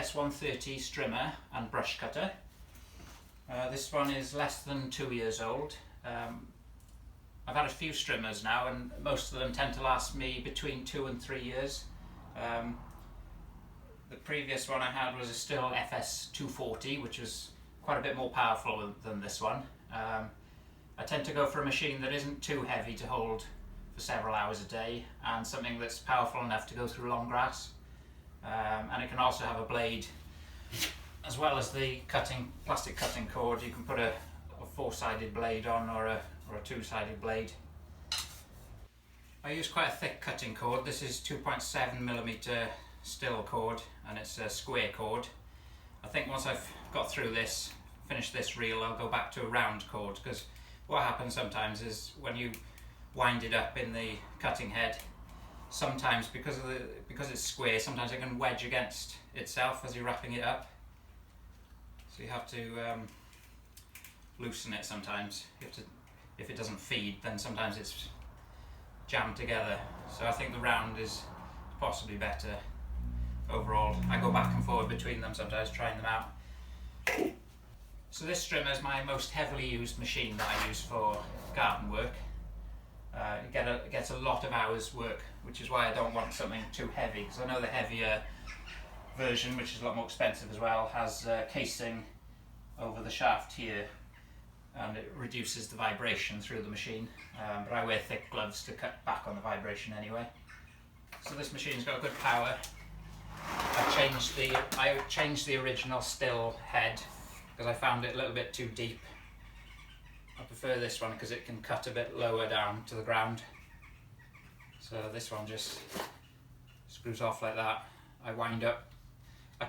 FS130 strimmer and brush cutter. This one is less than 2 years old. I've had a few strimmers now and most of them tend to last me between 2 and 3 years. The previous one I had was a Stihl FS130, which was quite a bit more powerful than this one. I tend to go for a machine that isn't too heavy to hold for several hours a day and something that's powerful enough to go through long grass. And it can also have a blade as well as the plastic cutting cord. You can put a four-sided blade on or a two-sided blade. I use quite a thick cutting cord. This is 2.7mm Stihl cord and it's a square cord. I think once I've got through this, finished this reel, I'll go back to a round cord, because what happens sometimes is when you wind it up in the cutting head, sometimes because it's square, sometimes it can wedge against itself as you're wrapping it up. So you have to loosen it sometimes. If it doesn't feed, then sometimes it's jammed together. So I think the round is possibly better overall. I go back and forward between them sometimes, trying them out. So this strimmer is my most heavily used machine that I use for garden work. It gets a lot of hours work, which is why I don't want something too heavy, because I know the heavier version, which is a lot more expensive as well, has casing over the shaft here and it reduces the vibration through the machine, but I wear thick gloves to cut back on the vibration anyway. So this machine's got good power. I changed the original Stihl head because I found it a little bit too deep. I prefer this one because it can cut a bit lower down to the ground. So this one just screws off like that. I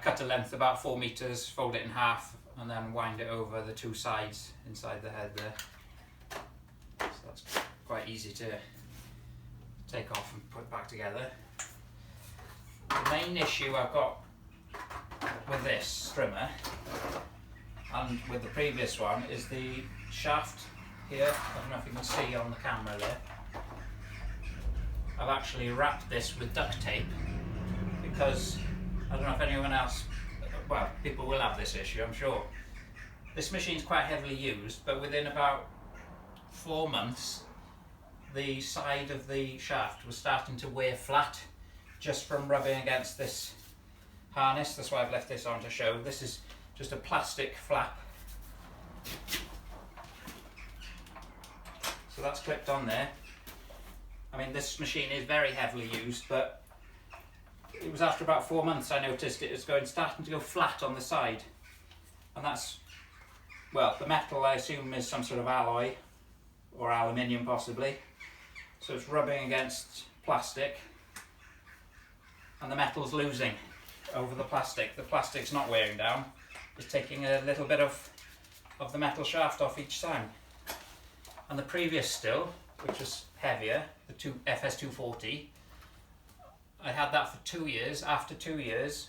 cut a length about 4 meters, fold it in half and then wind it over the two sides inside the head there. So that's quite easy to take off and put back together. The main issue I've got with this strimmer and with the previous one is the shaft here. I don't know if you can see on the camera there. I've actually wrapped this with duct tape because I don't know if anyone else, well, people will have this issue, I'm sure. This machine's quite heavily used, but within about 4 months the side of the shaft was starting to wear flat just from rubbing against this harness. That's why I've left this on to show. This is just a plastic flap. So that's clipped on there. I mean, this machine is very heavily used, but it was after about 4 months I noticed it was starting to go flat on the side. And that's, well, the metal I assume is some sort of alloy or aluminium possibly. So it's rubbing against plastic and the metal's losing over the plastic. The plastic's not wearing down, it's taking a little bit of the metal shaft off each side. And the previous Stihl, which was heavier, the FS130, I had that for 2 years. After 2 years,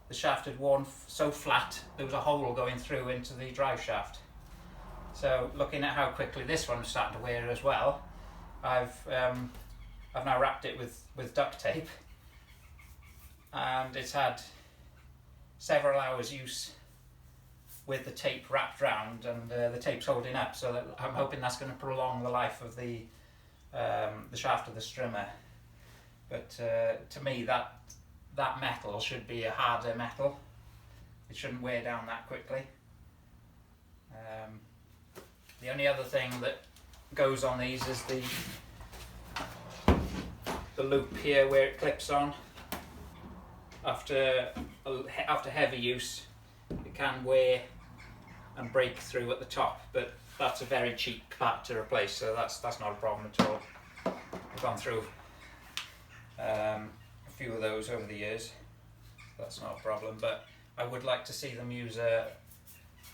the shaft had worn so flat there was a hole going through into the drive shaft. So looking at how quickly this one was starting to wear as well, I've now wrapped it with duct tape, and it's had several hours use with the tape wrapped round, and the tape's holding up, so that I'm hoping that's going to prolong the life of the shaft of the strimmer. But to me, that metal should be a harder metal. It shouldn't wear down that quickly. The only other thing that goes on these is the loop here where it clips on. After heavy use, it can wear and break through at the top, but that's a very cheap part to replace, so that's not a problem at all. I've gone through a few of those over the years. That's not a problem, but I would like to see them use a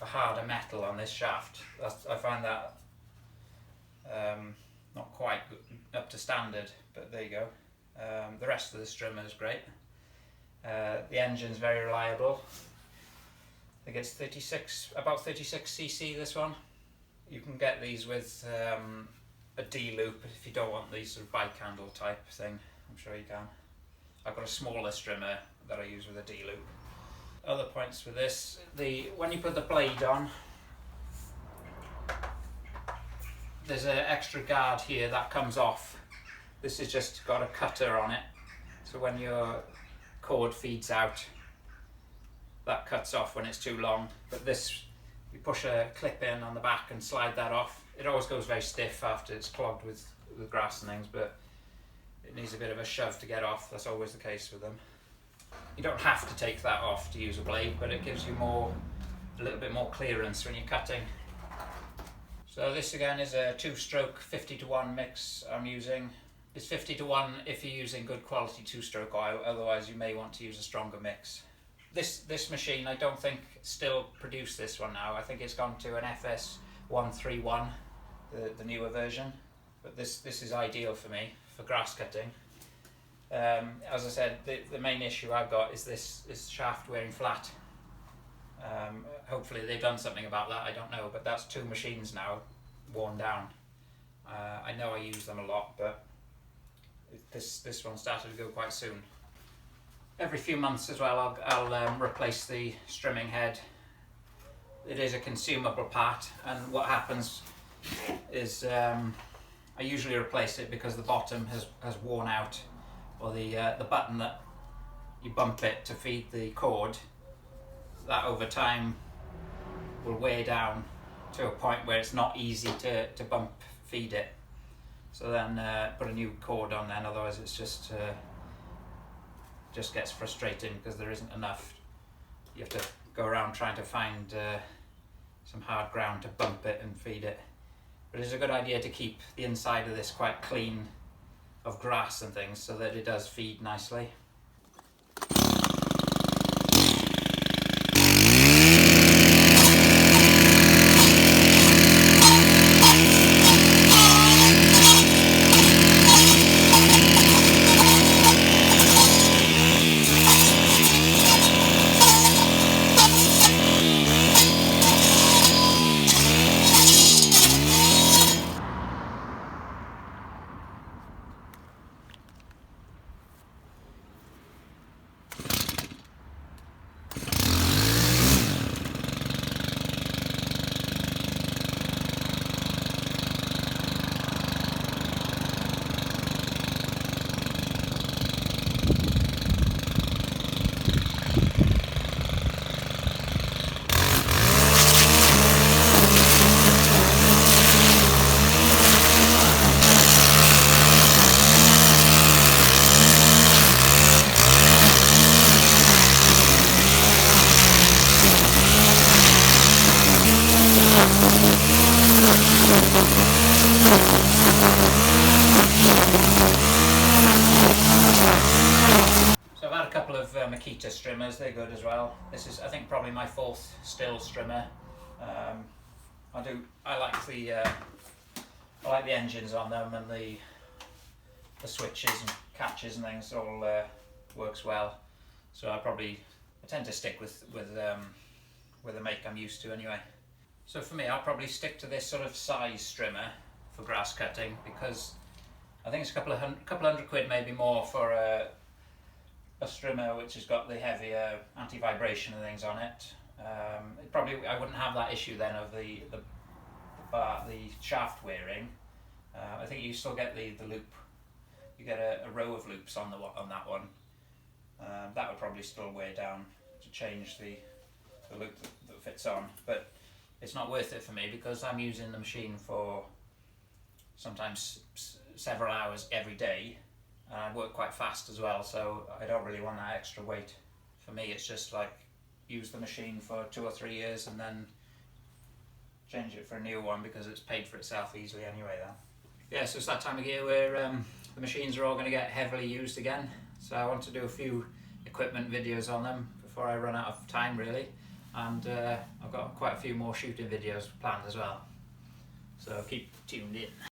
harder metal on this shaft. I find that not quite up to standard, but there you go. The rest of the strimmer is great. The engine's very reliable. I think it's about 36 cc, this one. You can get these with a D-loop if you don't want these sort of bike handle type thing. I'm sure you can. I've got a smaller strimmer that I use with a D-loop. Other points with this, when you put the blade on, there's an extra guard here that comes off. This has just got a cutter on it, so when your cord feeds out, that cuts off when it's too long. But this, you push a clip in on the back and slide that off. It always goes very stiff after it's clogged with grass and things, but it needs a bit of a shove to get off. That's always the case with them. You don't have to take that off to use a blade, but it gives you a little bit more clearance when you're cutting. So this again is a 2-stroke 50-to-1 mix I'm using. It's 50-to-1 if you're using good quality 2-stroke oil, otherwise you may want to use a stronger mix. This machine, I don't think Stihl produce this one now. I think it's gone to an FS131, the newer version. But this is ideal for me for grass cutting. As I said, the main issue I've got is this shaft wearing flat. Hopefully they've done something about that, I don't know, but that's 2 machines now worn down. I know I use them a lot, but this one started to go quite soon. Every few months as well I'll replace the strimming head. It is a consumable part, and what happens is I usually replace it because the bottom has worn out, or the button that you bump it to feed the cord, that over time will wear down to a point where it's not easy to bump feed it. So then put a new cord on then, otherwise it's just gets frustrating because there isn't enough. You have to go around trying to find some hard ground to bump it and feed it. But it's a good idea to keep the inside of this quite clean of grass and things so that it does feed nicely. Strimmers, they're good as well. This is, I think, probably my 4th Stihl strimmer. I like the engines on them, and the switches and catches and things all works well. So I tend to stick with the make I'm used to anyway. So for me, I'll probably stick to this sort of size strimmer for grass cutting, because I think it's a couple hundred quid, maybe more, for a strimmer which has got the heavier anti-vibration and things on it. I wouldn't have that issue then of the shaft wearing. I think you still get the loop. You get a row of loops on that one. That would probably still wear down to change the loop that fits on, but it's not worth it for me because I'm using the machine for sometimes several hours every day. I work quite fast as well, so I don't really want that extra weight. For me, it's just like use the machine for 2 or 3 years and then change it for a new one because it's paid for itself easily anyway then. Yeah, so it's that time of year where the machines are all going to get heavily used again. So I want to do a few equipment videos on them before I run out of time really. And I've got quite a few more shooting videos planned as well. So keep tuned in.